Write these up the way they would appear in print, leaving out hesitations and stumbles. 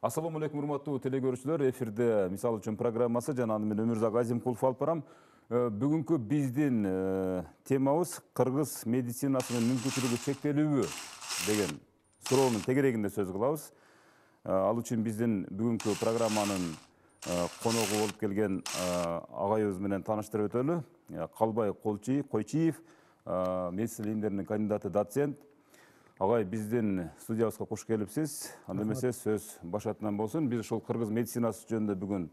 Assalamu алейкум, урматтуу телекөрүүчүлөр. Эфирде мисал үчүн программасы жана аны мен Өмүрзак Азимкулов алып барам. Бүгүнкү биздин темабыз кыргыз медицинасынын мүмкүнчүлүгү чектелүүбү деген суроонун тегерегинде сөз кылабыз. Ал үчүн биздин бүгүнкү программанын коногу болуп келген агайыбыз менен тааныштырып өтөлү. Калбай Койчиев, медицина илимдеринин кандидаты, доцент. Агай, биздин студиябызга куш келипсиз. Анда эмесе сөз башатынан болсун. Биз ушул кыргыз медицинасы жөнүндө бүгүн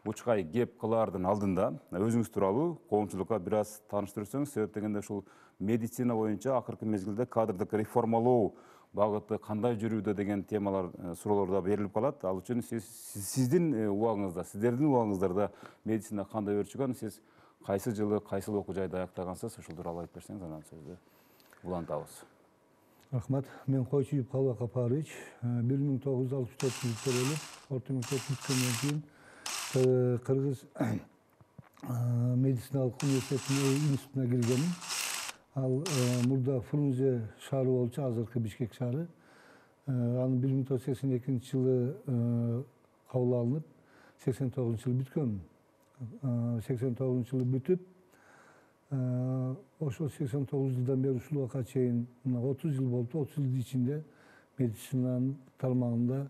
учкай кеп кылаардын алдында өзүңүз тууралуу коомчулукка бир аз тааныштырсаңыз, себеп дегенде ушул медицина боюнча акыркы мезгилде кадрдык реформалоо багыты кандай жүрүүдө деген темалар, суроолор да берилип калат. Ал үчүн сиздин убагыңызда, сиздердин убагыңыздарда медицина кандай өрчүгөн, сиз кайсы жылы, кайсыл окуу жайда аяктагансыз, ушул тууралуу айтып берсеңиз, анан сөздү улантабыз. Рахмат, мен Койчиев Калбай Капарович, 1964 жылы төрөлүп, орто мектеп бүткөндөн кийин Кыргыз медициналык университетинин институтуна киргенмин. Ал мурда Фрунзе шаары болчу, азыркы Бишкек шаары. Аны 1982 жылы кабыл алынып, 89 жылы бүткөнмүн. 89 жылы бүтүп, ошол 89 жылдан бери ушул убакка чейин 30 жыл болду. 30 жылдын ичинде медицинанын тармагында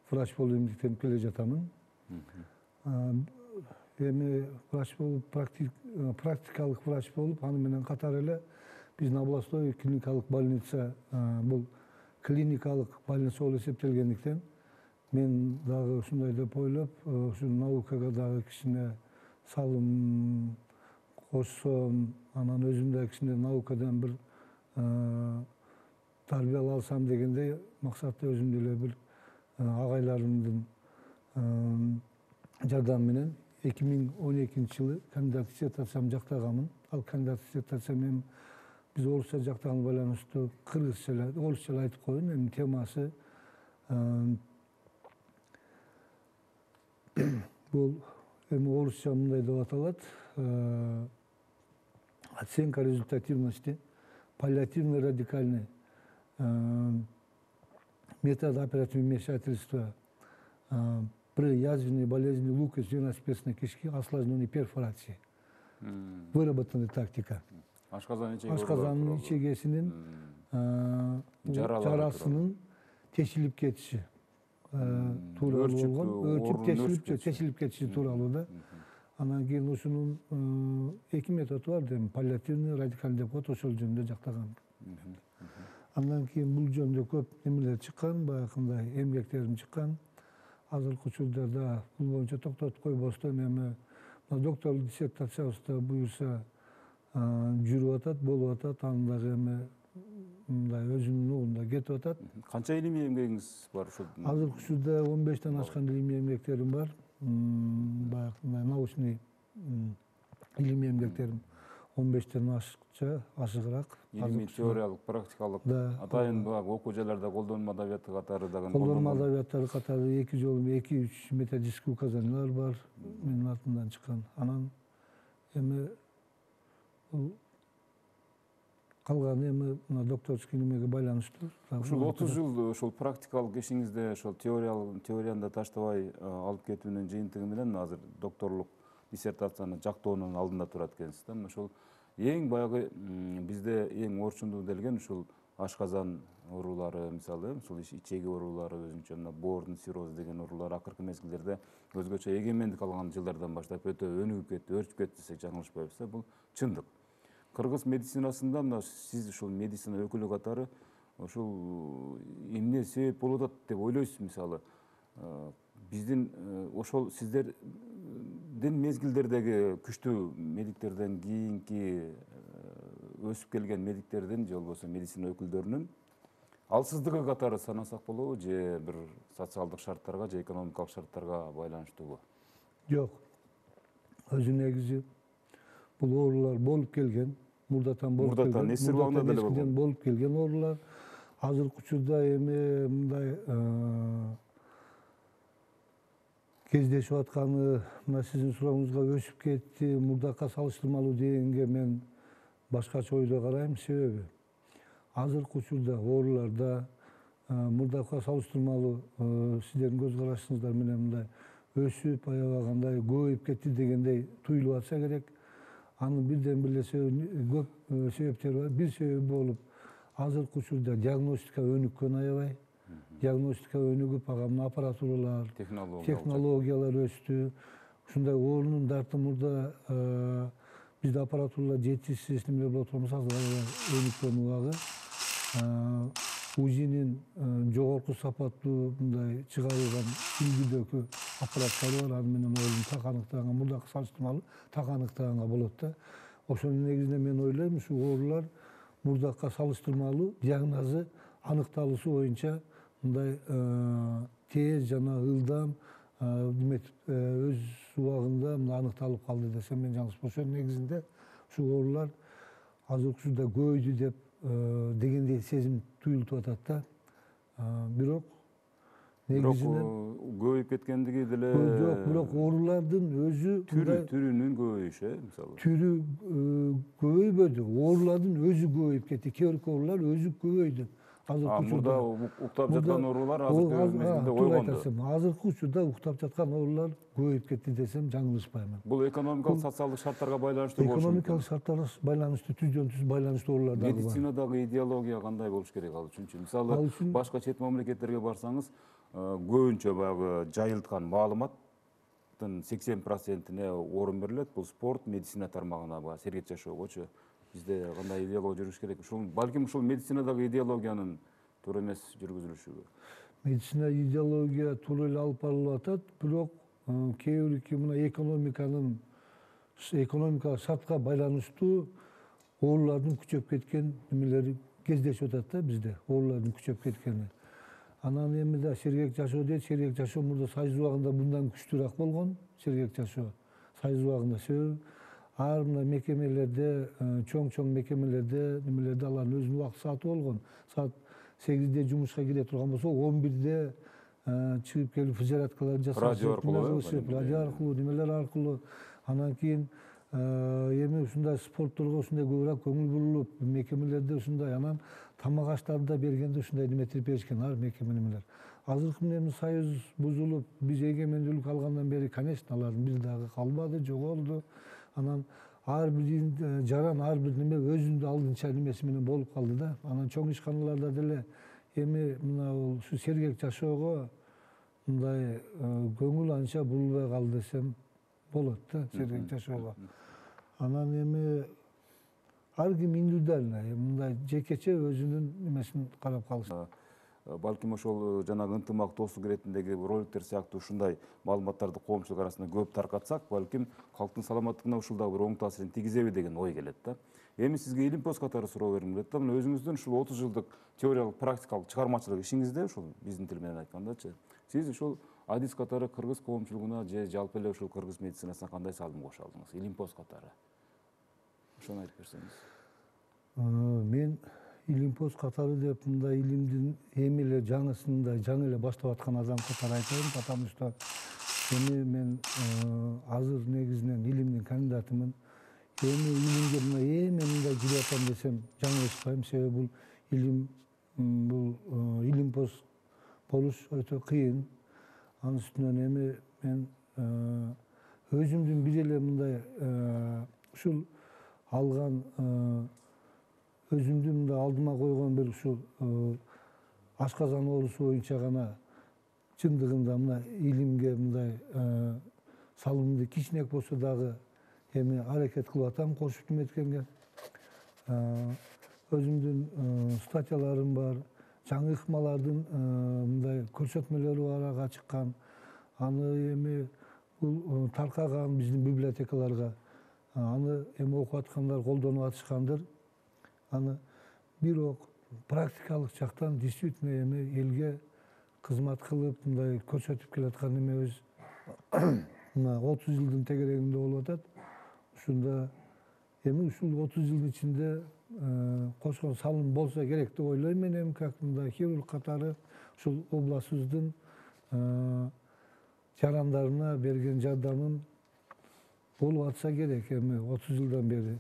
врач болуп эмгектенип келе жатамын. Эми врач болуп, практикалык врач болуп, аны менен катар эле биздин областной клиникалык больница, бул клиникалык больница болуп эсептелгендиктен, мен дагы ушундай деп ойлоп, ушу наукага дагы кичине салым кошсом, анан өзүм да кичине наукадан бир тарбия алсам дегенде максатта өзүм деле бир агайларымдын жардамы менен 2012 жылы кандидат диссертациямды жактаганмын. Ал кандидат диссертациям биз орусча жактаган байланыштуу кыргызча эле, орусча эле айтып коеюн. Эми темасы бул эми орусча мындай деп аталат: оценка результативности, паллиативно радикальный метод оперативного вмешательства при язвенной болезни луковиц-веноспецной кишки, осложненной перфорации. Выработанная тактика. Ашказанын ичегесинин жарасынын тешилип кетиши тууралуу болгон, өрчүп тешилип кетиши тууралуу да. Анан кийин ушунун 2 методу бар, дейм, паллиативный, радикальный деп коет, ошол жөнүндө жактагам. Андан кийин бул жөнүндө көп немелер чыккан, баягындай эмгектерим чыккан. Азыркы учурда бул боюнча токтотуп койбостон эми докторлук диссертациябызда буюрса жүрүп атат, болуп атат, аны дагы эми мындай өзүнүн угунда кетип атат. Канча илимий эмгегиңиз бар ушул? Азыркы учурда 15тен ашкан илимий эмгектерим бар. Баягындай научный илимий эмгектерим 15тен ашыгыраак. Илимий, теориялык, практикалык. Атайын окуу жайларда колдонма адабияты катары дагы. Колдонма адабияттары катары 2-3 методический указаниялар бар, менин артымдан чыккан. Анан эми калганы эми докторский немеге байланыштуу. Ушул 30 жыл ушул практикалык ишиңизде ошол теорияны да таштабай алып кетүүнүн жыйынтыгы менен азыр докторлук диссертацияны жактоонун алдында турат экенсиз да. Ошол эң баягы бизде эң орчундуу делген ушул ашказан оорулары, мисалы, ушул ичеги оорулары, өзүнчө мына боордун циррозу деген оорулар акыркы мезгилдерде өзгөчө эгемендик алган жылдардан баштап өтө өнүгүп кетти, өрчүп кетти десек жаңылышпайбыз да. Бул чындык. Кыргыз медицинасында мына сиз ушул медицина өкүлү катары ушул эмне себеп болуп атат деп ойлойсуз? Мисалы, биздин ошол сиздердин мезгилдердеги күчтүү медиктерден кийинки өсүп келген медиктердин же болбосо медицина өкүлдөрүнүн алсыздыгы катары санасак болобу, же бир социалдык шарттарга же экономикалык шарттарга байланыштуубу? Жок. Өзү негизи бул оорулар болуп келген, мурдатан эсир убагында деле болгон. Болуп келген оорулар. Азыркы учурда эми мындай кездешип атканы, мына сиздин сурооңузга өсүп кетти, мурдакка салыштырмалуу дегенге мен башкача ойдо карайм. Себеби азыркы учурда ооруларда мурдакка салыштырмалуу сиздердин көз карашыңыздар менен мындай өсүп аябагандай көбөйүп кетти дегендей туюлуп атса керек. Анын бирден бир көп себептери бар. Бир себеби болуп азыркы учурда диагностика өнүккөн аябай. Диагностика өнүгүп, ага мына аппаратуралар, технологиялар өстү. Ушундай оорунун дартымырда бизде аппаратуралар жетишсиз немелер болот турган болсо азыр өнүккөн убагы. УЗИнин жогорку сапаттуу мындай чыгарылган үлгүдөгү аппараттары бар. Аны менен оорун так аныктаганга, мурдакы салыштырмалуу так аныктаганга болот да. Ошонун негизинде мен ойлойм, ушул оорулар мурдакка салыштырмалуу диагнозу аныкталуусу боюнча мындай тез жана ылдам өз убагында аныкталып калды десем мен жаңылышпайм. Ошонун негизинде ушул оорулар азыркы учурда көбөйдү деп дегендей сезим туюлуп атат да. Бирок негизинен көбөйүп кеткендиги деле жок, бирок оорулардын өзү түрүнүн көбөйүшү мисалы. Түрү көбөйбөдү, оорулардын өзү көбөйүп кетти. Кээ бирки оорулар өзү көбөйдү. Мурда уктап жаткан оорулар азыркы мезгилде ойгонду. Азыркы учурда уктап жаткан оорулар көбөйүп кетти десем жаңылышпайм. Бул экономикалык, социалдык шарттарга байланыштуу болушу мүмкүн. Экономикалык шарттарга байланыштуу, түздөн түз байланыштуу оорулар да бар. Медицинадагы идеология кандай болуш керек ал үчүнчү? Мисалы, башка чет мамлекеттерге барсаңыз, көбүнчө баягы жайылткан маалыматтын 80%-ине орун берилет. Бул спорт, медицина тармагына, сергек жашоогочу. Бизде кандай идеология жүрүш керек? Ушул балким ушул медицинадагы идеологиянын туура эмес жүргүзүлүшү. Медицина идеология туура эле алып барылып атат, бирок кээ бирки мына экономикалык шартка байланыштуу оорулардын күчөп кеткен немелери кездешип атат да бизде, оорулардын күчөп кеткени. Анан эми да сергек жашоо дейт. Сергек жашоо мурда Союз убагында мындан күчтүүрөөк болгон. Сергек жашоо Союз убагында себеби ар мына мекемелерде, чоң мекемелерде, немелерде алардын өзүнүн убакыт сааты болгон. Саат 8-де жумушка кире турган болсо, 11-де чыгып келип зарядкаларды жасап, радио аркылуу, немелер аркылуу. Анан кийин эми ушундай спортторго ушундай көбүрөөк көңүл бурулуп, мекемелерде ушундай, анан тамак аштарды да бергенде ушундай неметип беришкен ар мекеме немелер. Азыркы эми Союз бузулуп, биз эгемендүүлүк алгандан бери, конечно, алардын бир дагы калбады, жоголду. Анан ар бир жаран, ар бир неме өзүнүн алдынча немеси менен болуп калды да. Анан чоң ишканаларда деле эми мына ушу сергек жашоого мындай көңүл анча бурулбай калды десем болот да, сергек жашоого. Анан эми ар ким индивидуально, мындай жекече өзүнүн немесин карап калыш. Балким ошол жанагы ынтымактоостук иретиндеги роликтер сыяктуу ушундай маалыматтарды коомчулук арасында көп таркатсак, балким калктын саламаттыгына ушул дагы бир оң таасирин тийгизеби деген ой келет да. Эми сизге илимпоз катары суроо бергим келет да. Мына өзүңүздүн ушул 30 жылдык теориялык, практикалык чыгармачылык ишиңизде, ушул биздин тил менен айткандачы, сиз ушул адис катары кыргыз коомчулугуна же жалпы эле ушул кыргыз медицинасына кандай салым кошо алдыңыз? Илимпоз катары. Ошону айтып берсеңиз. Мен илимпоз катары деп мындай илимдин эми эле жаңы эле баштап аткан адам катары айтайын, потому что эми мен азыр негизинен илимдин кандидатымын. Эми илимге мына мындай жүрүп атам десем жаңылышпайм, себеби бул илим, бул илимпоз болуш өтө кыйын. Анын үстүнөн эми мен өзүмдүн бир эле мындай ушул алган өзүмдүн мындай алдыма койгон бир ушул ашказан оорусу боюнча гана чындыгында мына илимге мындай салымымды кичинек болсо дагы эми аракет кылып атам, кошуп неметкенге. Өзүмдүн статьяларым бар, жаңы ыкмалардын мындай көрсөтмөлөрү бар, ага чыккан. Аны эми бул таркаган биздин библиотекаларга. Аны эми окуп аткандар колдонуп атышкандыр. Аны бирок практикалык жактан действительно эми элге кызмат кылып, мындай көрсөтүп келаткан эмебиз мына 30 жылдын тегерегинде болуп атат. Ушунда эми ушул 30 жылдын ичинде кошкон салым болсо керек деп ойлойм мен. Эми как мындай хирург катары ушул областыбыздын жарандарына берген жардамым болуп атса керек эми 30 жылдан бери.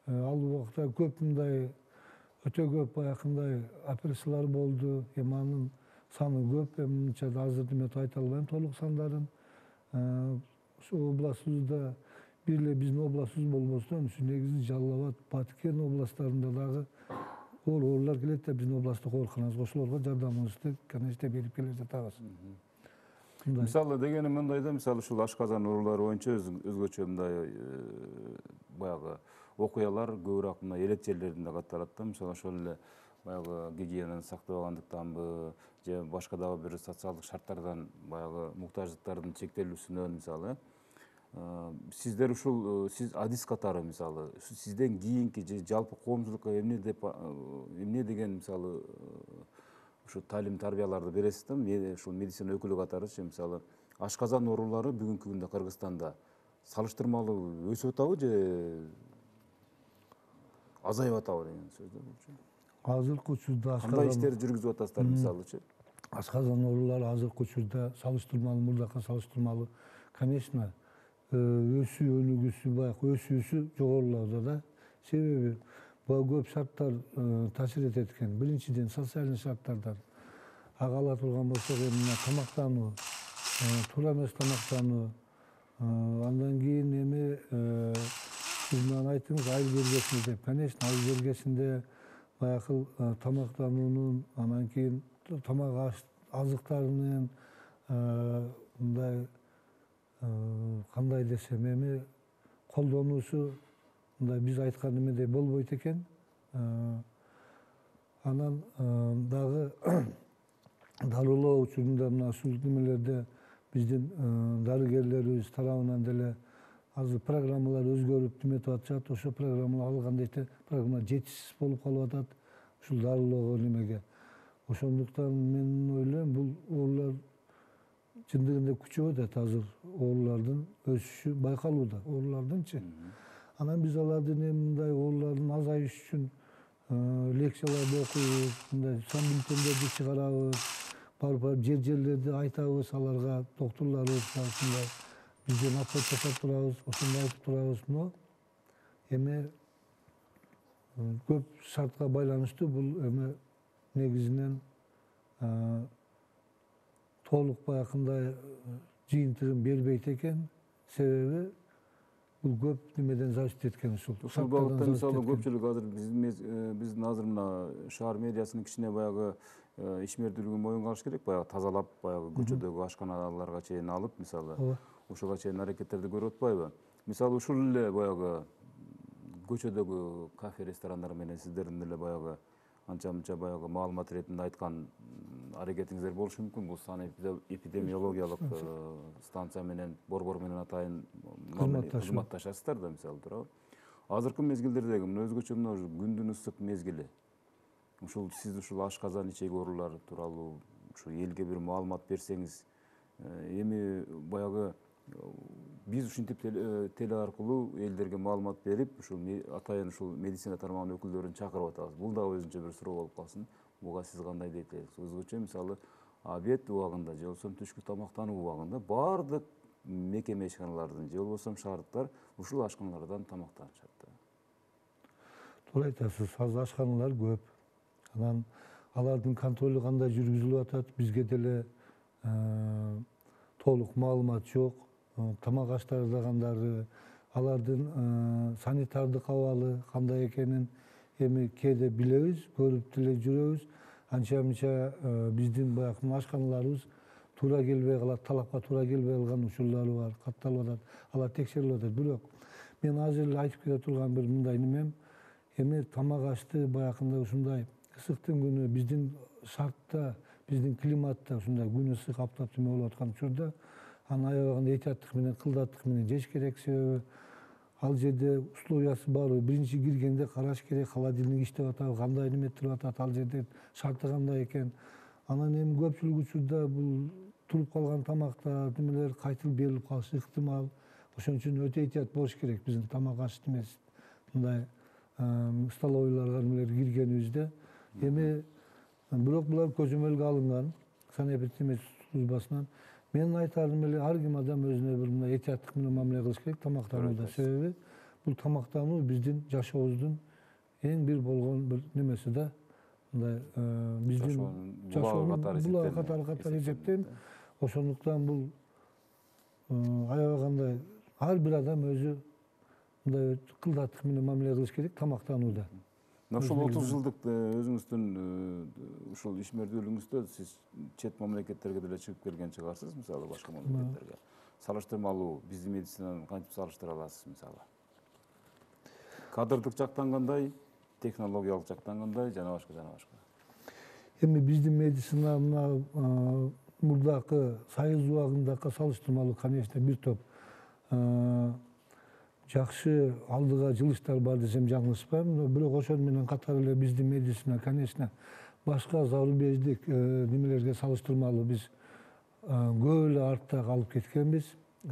Ал убакта көп мындай Öte көп баягындай операциялар болду. Эми анын саны көп. Эмче азыр мен айта албайм толук сандарын. Ошо областыбызда бир эле биздин областыбыз болбостон, ушу негизи Жалал Абад, Баткен областтарында дагы оорулар келет да биздин областтык ооруканабызга ошолорго жардамыбызды, конечно, берип келе жатабыз. Мисалы дегени мындай да, мисалы ушул ашказан оорулары боюнча өзгөчө мындай баягы окуялар көбүрөөк мына элет жерлеринде катталат да. Мисалы ошол эле баягы гигиенаны сактабагандыктанбы же башка дагы бир социалдык шарттардан баягы муктаждыктардын чектелүүсүнөн мисалы. Сиздер ушул сиз адис катары мисалы сизден кийинки же жалпы коомчулукка эмне деген мисалы ушу талим тарбияларды бересиз да, ушул медицина өкүлү катарычы мисалы ашказан оорулары бүгүнкү күндө Кыргызстанда салыштырмалуу өсүп атабы же азайып атабы деген сөз да болчу. Азыркы учурда Кандай иштер жүргүзүп атасыздар мисалычы? ашказан оорулары азыркы учурда салыштырмалуу, мурдакка салыштырмалуу, конечно, өсүү өнүгүүсү баягы өсүүсү жогорулауда да. Себеби буга көп шарттар таасир этет экен. Биринчиден социалдык шарттардан. Ага ала турган болсок, эми тамактануу, туура эмес тамактануу, андан кийин эми сиз мына айттыңыз айыл бергесинде деп. Конечно, айыл бергесинде баягы тамактануунун, анан кийин тамак азыктарынын мындай кандай десем эми колдонуусу мындай биз айткан эмедей болбойт экен. Анан дагы дарылоо учурунда мына ушул немелерде биздин дарыгерлерибиз тарабынан деле азыр программалар өзгөрүп неметип атышат. Ошо программалар алганда программа жетишсиз болуп калып атат ушул дарылоого немеге. Ошондуктан мен ойлойм бул оорулар чындыгында күчөп атат азыр, оорулардын өсүшү байкалууда, оорулардынчы. Анан биз алардын эми мындай оорулардын азайышы үчүн лекцияларды окуйбуз, мындай сан бюллетендерди чыгарабыз, барып жерлерде айтабыз аларга, доктурларыбыз ушундай бизден отчет жасап турабыз, ошондой айтып турабыз. Но эми көп шартка байланыштуу бул эми негизинен толук баягындай жыйынтыгын бербейт экен. Себеби бул көп немеден зависит эткен ушул. Ушул багытта мисалы көпчүлүк азыр биздин азыр мына шаар медиасынын кичине баягы ишмердүүлүгүн моюнга алыш керек, баягы тазалап, баягы көчөдөгү ашканаларга чейин алып, мисалы ушуга чейин аракеттерди көрүп атпайбы? Мисалы ушул эле баягы көчөдөгү кафе, ресторандар менен сиздердин эле баягы анча-мынча баягы маалымат иретинде айткан аракетиңиздер болушу мүмкүн. Бул сан эпидемиологиялык станция менен, борбор менен атайын кызматташасыздар да мисалы туурабы. Азыркы мезгилдердеги мына өзгөчө мына күндүн ысык мезгили. Ушул сиз ушул ашказан ичеги оорулары тууралуу ушу элге бир маалымат берсеңиз, эми баягы биз ушинтип теле аркылуу элдерге маалымат берип, ушул атайын ушул медицина тармагынын өкүлдөрүн чакырып атабыз. Бул дагы өзүнчө бир суроо болуп калсын. Буга сиз кандай дейт элеңиз? Өзгөчө мисалы обед убагында же болбосо түшкү тамактануу убагында баардык мекеме ишканалардын же болбосо шаардыктар ушул ашканалардан тамактанышат да. Туура айтасыз, азыр ашканалар көп. Анан алардын контролу кандай жүргүзүлүп атат, бизге деле толук маалымат жок. Тамак аштары кандары, алардын санитардык абалы кандай экенин эми кээде билебиз, көрүп деле жүрөбүз. Анча-мынча биздин баягы ашканаларыбыз туура келбей калат, талапка туура келбей калган учурлары бар, катталып атат, алар текшерилип атат. Бирок мен азыр эле айтып кете турган бир мындай немем, эми тамак ашты баягындай ушундай ысыктын күнү биздин шартта, биздин климатта ушундай күн ысык, аптап неме болуп аткан учурда анын аябагында этияттык менен, кылдаттык менен жеш керек. Себеби ал жерде условиясы барбы, биринчи киргенде караш керек, холодильник иштеп атабы, кандай неметип атат, ал жерде шарты кандай экен. Анан эми көпчүлүк учурда бул туруп калган тамактар, немелер кайтылып берилип калышы ыктымал. Ошон үчүн өтө этият болуш керек биздин тамак аш немеси, мындай столовыйларга немелер киргенибизде. Эми бирок булар көзөмөлгө алынган санэпидемия службасынан. Менин айтарым эле ар ким адам өзүнө бир мындай этияттык менен мамиле кылыш керек тамактанууда. Себеби бул тамактануу биздин жашообуздун Эң бир болгон бир немеси да мындай биздин булак катары эсептейм. Ошондуктан бул аябагандай ар бир адам өзү мындай кылдаттык менен мамиле кылыш керек тамактанууда. Ушул 30 жылдык өзүңүздүн ушул ишмердүүлүгүңүздө сиз чет мамлекеттерге деле чыгып келген чыгарсыз, мисалы башка мамлекеттерге. Салыштырмалуу биздин медицинаны кантип салыштыра аласыз, мисалы? Кадрдык жактан кандай, технологиялык жактан кандай, жана башка. Эми биздин медицина мына мурдакы Союз убагындагы салыштырмалуу, конечно, бир топ жакшы алдыга жылыштар бар десем жаңылышпайм. Бирок ошол менен катар эле биздин медицина, конечно, башка зарубеждик немелерге салыштырмалуу биз көп эле артта калып кеткенбиз.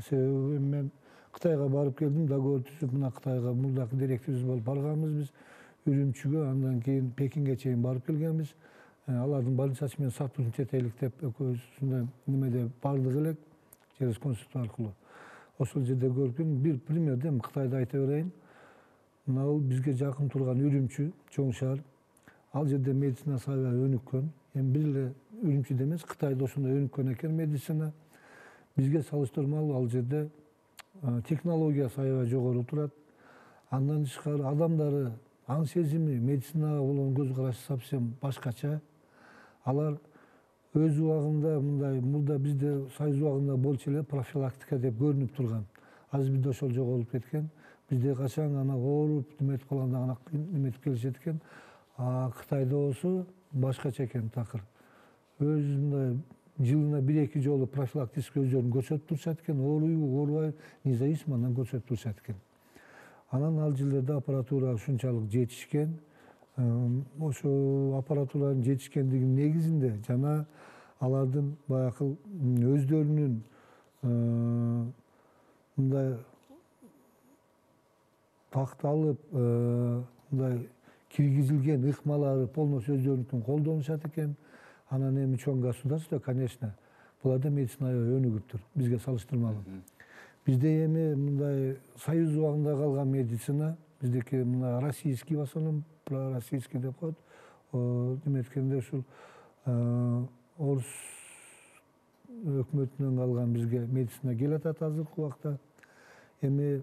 Себеби мен Кытайга барып келдим, договор түзүп, мына Кытайга мурдакы директорубуз болуп барганбыз биз. Үрүмчүгө, андан кийин Пекинге чейин барып келгенбиз. Алардын больницасы менен сотрудничать этелик деп экөөбүз ушундай немеде бардык элек через консульство аркылуу. Ошол жерде көргөн бир пример эми Кытайды айта берейин. Мына бизге жакын турган Үрүмчү, чоң шаар. Ал жерде медицинасы аябай өнүккөн. Эми бир эле Үрүмчүдө эмес, Кытайда ошондой өнүккөн экен медицина. Бизге салыштырмалуу ал жерде технологиясы аябай жогору турат. Андан тышкары адамдары аң сезими, медицинага болгон көз карашы совсем башкача. Алар өз убагында мындай мурда бизде Союз убагында болчу эле профилактика деп көрүнүп турган. Азыр бизде ошол жоголуп кеткен. Бизде качан ана ооруп неметип калганда ана неметип келишет экен. Кытайда болсо башкача экен такыр. Өз мындай жылына 1-2 жолу профилактический өздөрүн көрсөтүп турушат экен. Ооруйбу, оорубайбы, независимо андан көрсөтүп турушат экен. Анан ал жерлерде аппаратура ушунчалык жетишкен. Ошо аппаратуранын жетишкендигинин негизинде жана алардын баягы өздөрүнүн мындай такталып, мындай киргизилген ыкмалары полностью өздөрүнүкүн колдонушат экен. Анан эми чоң государство, конечно, буларда медицина аябай өнүгүптүр бизге салыштырмалуу. Бизде эми мындай Союз убагында калган медицина, биздеки мына российский в основном, пророссийский деп коет. Неметкенде ушул орус өкмөтүнөн калган бизге медицина келатат азыркы убакта. Эми,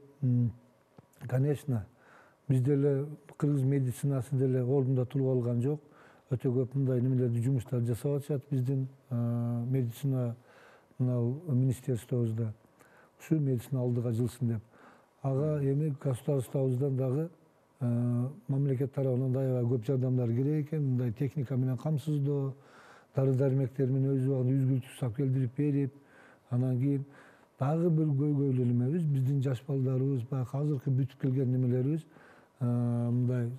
конечно, бизде эле кыргыз медицинасы деле ордунда туруп алган жок. Өтө көп мындай немелерди жумуштар жасап атышат биздин медицина мына министерствобузда. Ушу медицина алдыга жылсын деп. Ага эми государствобуздан дагы мамлекет тарабынан да аябай көп жардамдар керек экен. Мындай техника менен камсыздоо, дары-дармектер менен өз убагында үзгүлтүк келтирип берип, анан кийин дагы бир көйгөйлүү немебиз, биздин жаш балдарыбыз, баягы азыркы бүтүп келген немелерибиз мындай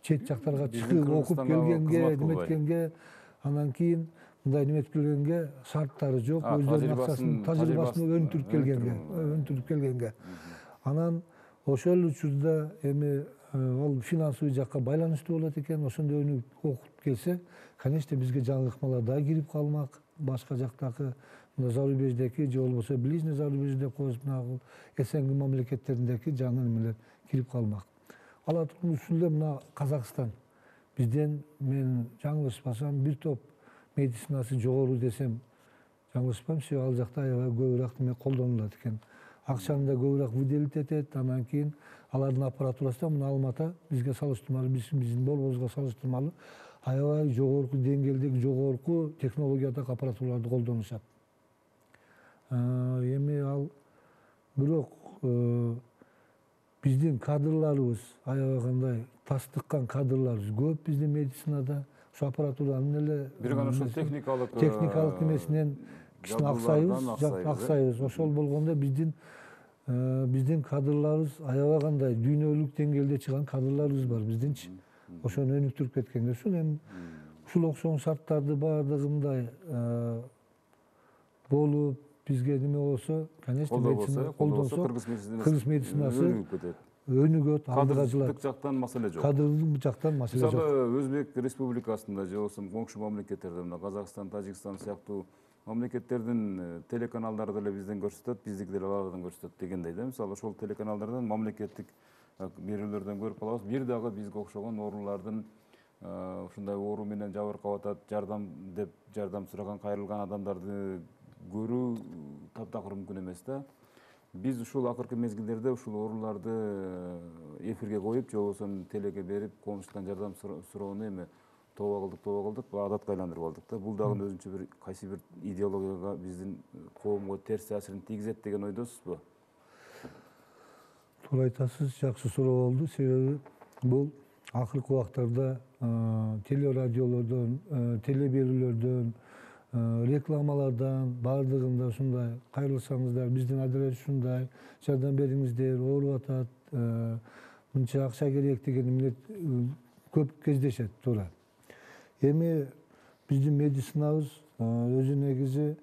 чет жактарга чыгып окуп келгенге, неметкенге, анан кийин мындай неметип келгенге шарттары жок, өздөрүнүн акчасын, тажрыйбасын өнүктүрүп келгенге. Анан ошол учурда эми ал финансовый жакка байланыштуу болот экен. Ошондой өнүгүп окуп келсе, конечно, бизге жаңы ыкмалар да кирип калмак. Башка жактагы зарубеждеки же болбосо ближний зарубеж деп коебуз, мына СНГ мамлекеттериндеки жаңы немелер кирип калмак. Ала турган ушул эле мына Казакстан. Бизден мен жаңылышпасам бир топ медицинасы жогору десем жаңылышпайм, себеби ал жакта аябай көбүрөөк неме колдонулат экен. Акчаны да көбүрөөк выделить этет, анан кийин алардын аппаратурасы да мына Алмата бизге салыштырмалуу, биздин болбообузга салыштырмалуу аябай жогорку деңгээлдеги, жогорку технологиядагы аппаратураларды колдонушат. Эми ал бирок биздин кадрларыбыз аябай кандай тас тыккан кадрларыбыз көп биздин медицинада. Ошо аппаратуранын эле бир гана ошол техникалык немесинен кичине аксайбыз. Ошол болгондо биздин кадрларыбыз аябай кандай дүйнөлүк деңгээлде чыган кадрларыбыз бар биздинчи. Ошону өнүктүрүп кеткенге ушул эми ушул окшоң шарттарды баардыгы мындай болуп бизге неме болсо, конечно, медицина колдонсо, кыргыз медицинасы өнүгөт, алдыга жылат. Кадрдык жактан маселе жок. Кадрдык жактан маселе жок. Мисалы Өзбек Республикасында же болбосо коңшу мамлекеттерде, мына Казакстан, Тажикстан сыяктуу мамлекеттердин телеканалдары деле бизден көрсөтөт, биздики деле алардан көрсөтөт дегендей да. Мисалы ошол телеканалдардан мамлекеттик берүүлөрдөн көрүп калабыз. Бир дагы бизге окшогон оорулардын ушундай оору менен жабыркап атат, жардам деп жардам сураган, кайрылган адамдарды көрүү таптакыр мүмкүн эмес да. Биз ушул акыркы мезгилдерде ушул ооруларды эфирге коюп, же болбосо телеге берип, коомчулуктан жардам суроону эми тооба кылдык, адатка айландырып алдык да. Бул дагы өзүнчө бир кайсы бир идеологияга, биздин коомго терс таасирин тийгизет деген ойдосузбу? Туура айтасыз, жакшы суроо болду. Себеби бул акыркы убактарда телерадиолордон, телеберүүлөрдөн, рекламалардан баардыгында ушундай кайрылсаңыздар, биздин адрес ушундай, жардам бериңиздер, ооруп атат, мынча акча керек деген эмне көп кездешет, туура. Эми биздин медицинабыз өзү негизи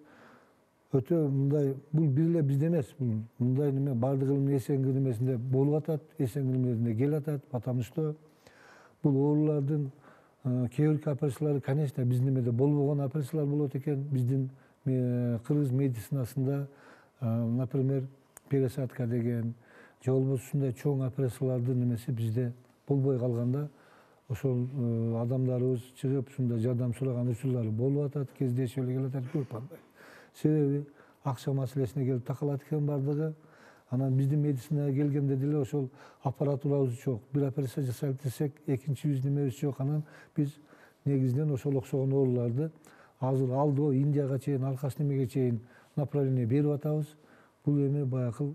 өтө мындай, бул бир эле бизде эмес, мындай неме баардык элдин эсенгил немесинде болуп атат, эсенгил немесинде келе атат, потому что бул оорулардын кээ бирки операциялары, конечно, биздин немеде болбогон операциялар болот экен. Биздин кыргыз медицинасында, например, пересадка деген, же болбосо ушундай чоң операциялардын немеси бизде болбой калганда, ошол адамдарыбыз чыгып ушундай жардам сураган учурлары болуп атат, кездешип эле келатат көп андай. Себеби акча маселесине келип такалат экен баардыгы. Анан биздин медицинага келгенде деле ошол аппаратурабыз жок. Бир операция жасайт десек, экинчибиз немебиз жок. Анан биз негизинен ошол окшогон ооруларды азыр алдоо Индияга чейин, аркасы немеге чейин направление берип атабыз. Бул эми баягы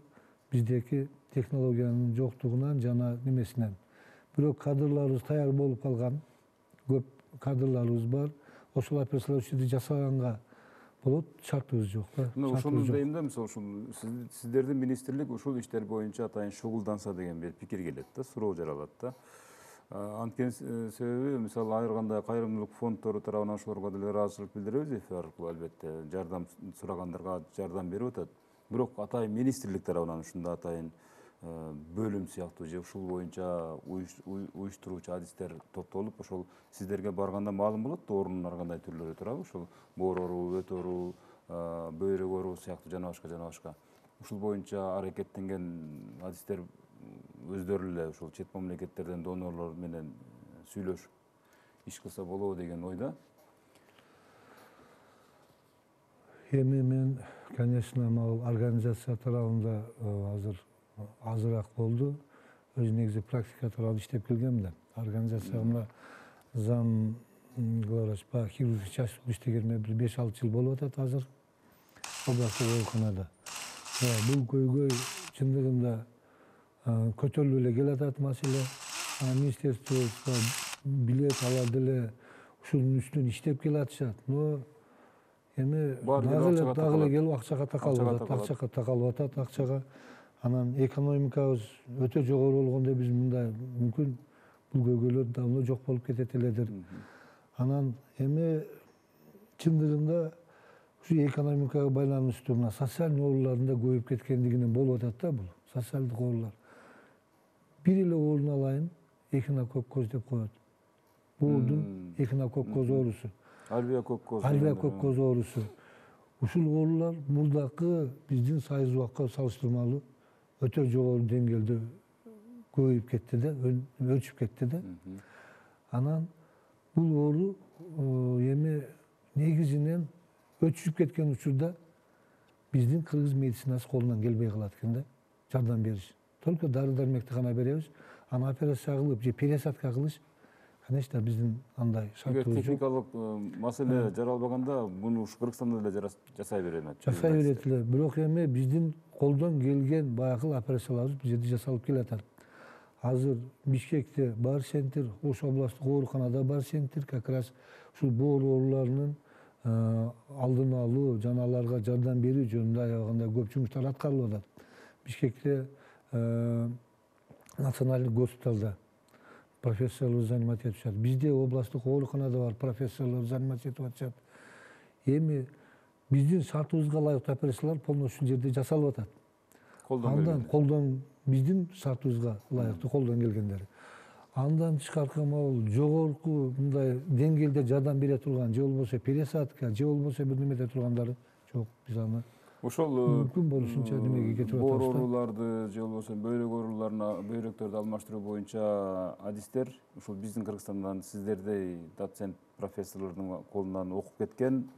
биздеки технологиянын жоктугунан жана немесинен. Бирок кадрларыбыз даяр болуп калган. Көп кадрларыбыз бар. Ошол операцияларды жасаганга болот, шартыбыз жок да. Ошону дейм да, мисалы ушул сиздердин министрлик ушул иштер боюнча атайын шугулданса деген бир пикир келет да, суроо жаралат да. Анткени себеби мисалы ар кандай кайрымдуулук фонддору тарабынан ошолорго деле ыраазычылык билдиребиз эфир аркылуу, албетте жардам сурагандарга жардам берип атат. Бирок атайын министрлик тарабынан ушундай атайын бөлүм сыяктуу же ушул боюнча уюштуруучу адистер топтолуп, ошол сиздерге барганда маалым болот да, оорунун ар кандай түрлөрү туурабы, ушул боор оору, өт оору, бөйрөк оору сыяктуу жана башка. Ушул боюнча аракеттенген адистер өздөрү эле ушул чет мамлекеттерден донорлор менен сүйлөшүп иш кылса болобу деген ойда. Эми мен, конечно, могу организация тарабында азыраак болду. Өзү негизи практика тарабында иштеп келгем да. Организациямда зам главврач по хирургической части иштегениме бир 5-6 жыл болуп атат азыр. Областтык ооруканада. Бул көйгөй чындыгында көтөрүлүп эле келатат маселе. Министерствобузга билет, алар деле ушунун үстүнөн иштеп келатышат. Но эми дагы эле келип акчага такалып атат, акчага. Анан экономикабыз өтө жогору болгондо биз мындай мүмкүн бул көйгөйлөр давно жок болуп кетет эледир. Анан эми чындыгында ушу экономикага байланыштуу мына социалдык оорулардын да көбөйүп кеткендигинен болуп атат да бул. Социалдык оорулар. Бир эле ооруну алайын, эхинококкоз деп коет. Боордун эхинококкоз оорусу. Альвеококкоз оорусу. Ушул оорулар мурдакы биздин Союз убакка салыштырмалуу өтө жогору деңгээлде көбөйүп кетти да, өрчүп кетти да. Анан бул оору эми негизинен өчүп кеткен учурда биздин кыргыз медицинасы колунан келбей калат экен да, жардам бериш. Только дары-дармекти гана беребиз, аны операция кылып же пересадка кылыш, конечно, биздин андай шартыбыз жок. Техникалык маселе жаралбаганда муну ушу Кыргызстанда деле жасай берет. Жасай берет эле. Бирок эми биздин колдон келген баягы операцияларыбыз бул жерде жасалып келатат. Азыр Бишкекте бар центр, Ош областтык ооруканада бар центр, как раз ушул боор ооруларынын алдын алуу жана аларга жардам берүү жөнүндө аябагандай көп жумуштар аткарылып атат. Бишкекте националдык госпиталда профессорлор занимать этишет. Бизде областтык ооруканада бар профессорлор занимать этип атышат. Эми биздин шартыбызга ылайыктуу операциялар полностью ушул жерде жасалып атат. Колдон биздин шартыбызга ылайыктуу колдон келгендери. Андан тышкаркы могул жогорку мындай деңгээлде жардам бере турган, же болбосо пересадка, же болбосо бир немеде тургандары жок. Биз аны Ошол мүмкүн болушунча немеге кетип боор атабыз да. ооруларды же болбосо бөйрөк ооруларына бөйрөктөрдү алмаштыруу боюнча адистер ушул биздин Кыргызстандан сиздердей доцент профессорлордун колунан окуп кеткен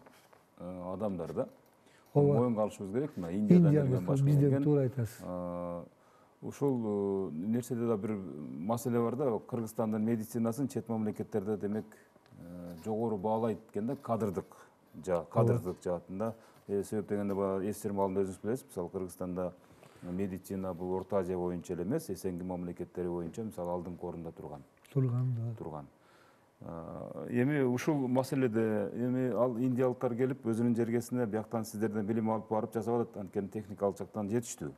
адамдар да. Моюнга алышыбыз керек мына Индиядан келген башка бизден келген. туура айтасыз. Ушул нерседе да бир маселе бар да, Кыргызстандын медицинасын чет мамлекеттерде демек жогору баалайт экен да, кадрдык жаатында. Себеп дегенде баягы эстерим алдында өзүңүз билесиз, мисалы Кыргызстанда медицина бул Орто Азия боюнча эле эмес, СНГ мамлекеттери боюнча мисалы алдыңкы орунда турган. Эми ушул маселеде эми ал индиялыктар келип өзүнүн жергесине бияктан сиздерден билим алып барып жасап атат, анткени техникалык жактан жетиштүү.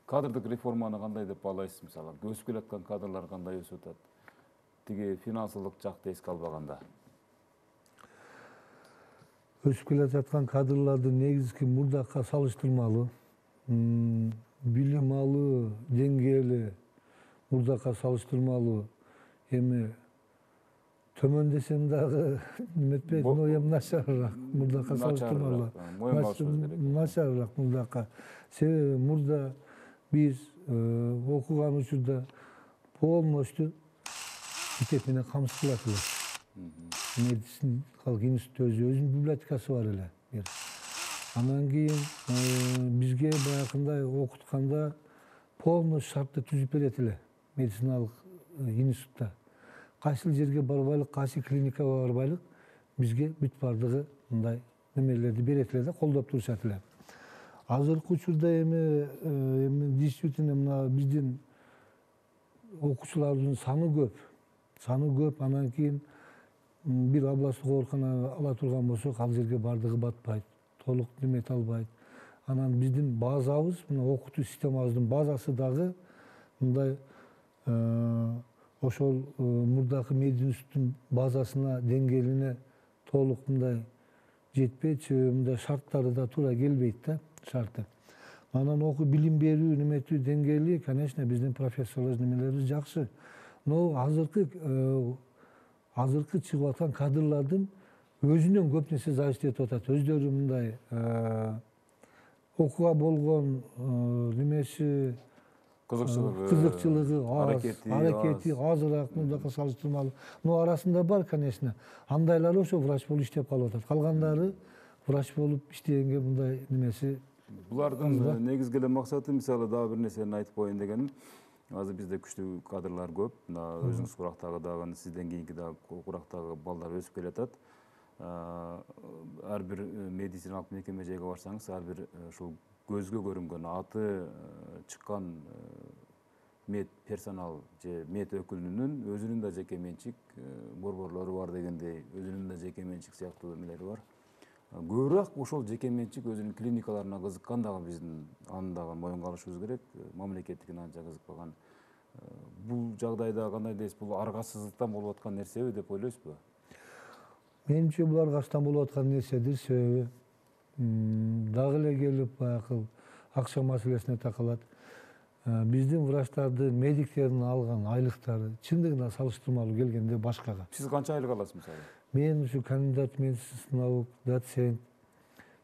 Кадрдык реформаны кандай деп баалайсыз, мисалы өсүп келаткан кадрлар кандай өсүп атат? Тиги финансылык жакты эске албаганда. Өсүп келе жаткан кадрлардын негизги мурдакка салыштырмалуу билим алуу деңгээли мурдакка салыштырмалуу эми төмөн десем дагы неметпейт, но эми начарыраак мурдакка салыштырмалуу. Начарыраак мурдакка. Себеби мурда биз окуган учурда полностью мектеп менен камсыздалат элек. Медициналык институт өзүнүн библиотекасы бар эле. Анан кийин бизге баягындай окутканда полностью шартты түзүп берет эле медициналык институтта. Кайсыл жерге барбайлык, кайсы клиникага барбайлык бизге бүт бардыгы мындай немелерди берет эле да, колдоп турушат эле. Азыркы учурда эми действительно мына биздин окуучулардын саны көп. Анан кийин бир областтык ооруканага ала турган болсок, ал жерге бардыгы батпайт, толук немете албайт. Анан биздин базабыз, мына окутуу системабыздын базасы дагы мындай ошол мурдакы медицина институттун базасына деңгээлине толук мындай жетпейт, себеби мындай шарттары да туура келбейт да, шарты. Анан билим берүү неметүү деңгээли, конечно, биздин профессорлор немелери жакшы. Но азыркы чыгып аткан кадрлардын өзүнөн көп нерсе зависить этип атат. Өздөрү мындай окууга болгон немеси кызыкчылыгы аракети азыраак мурдакка салыштырмалуу. Но арасында бар, конечно, андайлар ошо врач болуп иштеп калып атат. Калгандары врач болуп иштегенге мындай немеси. Булардын негизги эле максаты, мисалы дагы бир нерсени айтып коеюн дегеним, азыр бизде күчтүү кадрлар көп. Мына өзүңүз курактагы дагы, сизден кийинки дагы курактагы балдар өсүп келатат. Ар бир медициналык мекемеге барсаңыз, ар бир ушул көзгө көрүнгөн аты чыккан мед персонал же мед өкүлүнүн өзүнүн да жеке менчик борборлору бар дегендей, өзүнүн да жеке менчик сыяктуу эмелери бар. Көбүрөөк ошол жеке менчик өзүнүн клиникаларына кызыккан дагы биздин аны дагы моюнга алышыбыз керек. Мамлекеттикине анча кызыкпаган. Бул жагдайда кандай дейсиз? Бул аргасыздыктан болуп аткан нерсеби деп ойлойсузбу? Менимче бул аргасыздыктан болуп аткан нерседир, себеби дагы эле келип баягы акча маселесине такалат. Биздин врачтардын, медиктердин алган айлыктары чындыгында салыштырмалуу келгенде башкага. Сиз канча айлык аласыз мисалы? Мен ушу кандидат медицинских наук, доцент,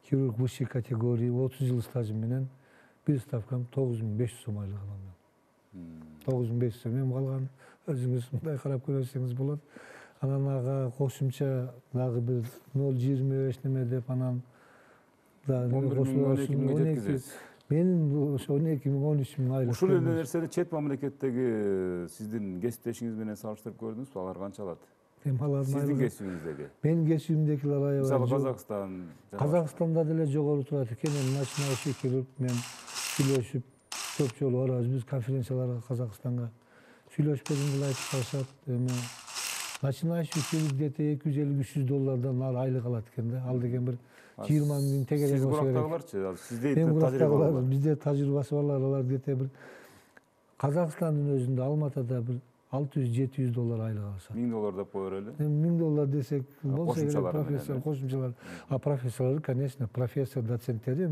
хирург высшей категории 30 жыл стажым менен бир ставкам 9500 сом айлык алам. 9500 сом. Мен калган өзүңүз мындай карап көрсөңүз болот. Анан ага кошумча дагы бир 0,25 неме деп анан да 12 миң жеткизесиз. Менин ошо 12 миң 13 миң айлык. Ушул эле нерсени чет мамлекеттеги сиздин кесиптешиңиз менен салыштырып көрдүңүзбү? Алар канча алат? Сиздин кесибиңиздеги? Менин кесибимдегилер аябай. Мисалы Казакстан. Казакстанда деле жогору турат экен. Эми начинающий хирург менен сүйлөшүп көп жолу барабыз. Биз конференцияларга Казакстанга сүйлөшпөгөн деле айтып калышат. Эми начинающий хирург где-то $250-300 ар айлык алат экен да. Ал деген бир 20 миң тегере болсо керек. Сизде тажрыйба бар. Бизде тажрыйбасы барлар, алар где-то бир Казакстандын өзүндө Алматада бир $600-700 айлык алышат. $1000 деп кое берели. $1000 десек болсо керек, профессор кошумчалар. А профессорлор, конечно, профессор, доценттери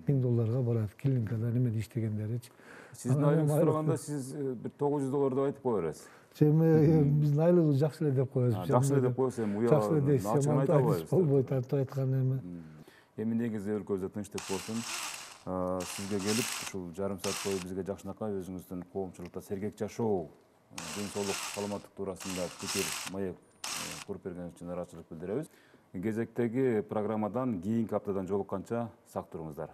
$1000 барат. Клиникада немеде иштегендеричи. Сиздин айлыгыңыз сураганда сиз бир $900 деп айтып кое бересиз. Биздин айлыгыбыз жакшы эле деп коебуз. Жакшы эле деп коесуз, эми жакшы эле дейсиз, ачык айта албайбыз. Болбойт айтып айткан эми. Эми негизи өлкөбүздө тынчтык болсун. Сизге келип ушул жарым саат бою бизге жакшынакай өзүңүздүн коомчулукта сергек жашоо, ден соолук, саламаттык туурасында пикир, маек куруп бергениңиз үчүн ыраазычылык билдиребиз. Кезектеги программадан кийинки аптадан жолукканча сак туруңуздар.